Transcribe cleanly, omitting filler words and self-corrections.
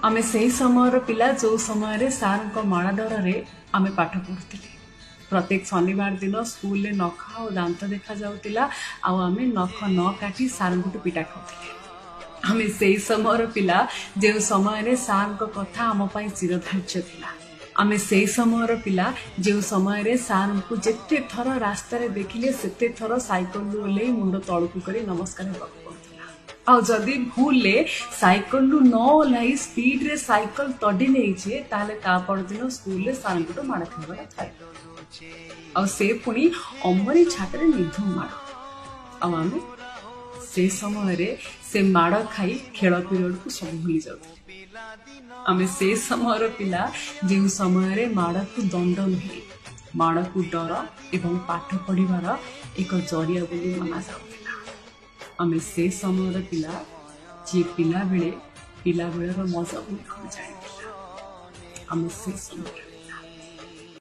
आमे से समय पिला जो समय सार माड़ डर आमे पाठ पढ़ुले। प्रत्येक शनिवार दिन स्कूल नख और दांत देखा जाउतिला आमे नख न काटी सार पिटा खाऊले। आमे से समय पिला जो समय सार कथा आम चिरधार्य थिला। आमे से समय पिला जो समय सार को जिते थर रास्त देखिले सेते थर साइकल ओल्लै मुंड तलकू कर नमस्कार हेबाकू पड़ुथिला। जदि भूल साइकल न ओह्लाई स्पीड रे साइकल तड़ी नहीं ताले ता परदिन स्कूल सार को माड़ खाइबार थाए। से पुणी अमरी छाटरे निर्धुम माड़। आमे से समय से माड़ खाई खेल पीरियड को सब भूली जाऊ। आमे से समय पिला जो समय माड़ को दंड नुहे माड़ को डर एवं पाठ पढ़ार एक जरिया बोली मना जाउथिला। आमे से समय पिला जी पिला बेले पिला बेलर मजा बोली कौन जानिथिला। आमे से समय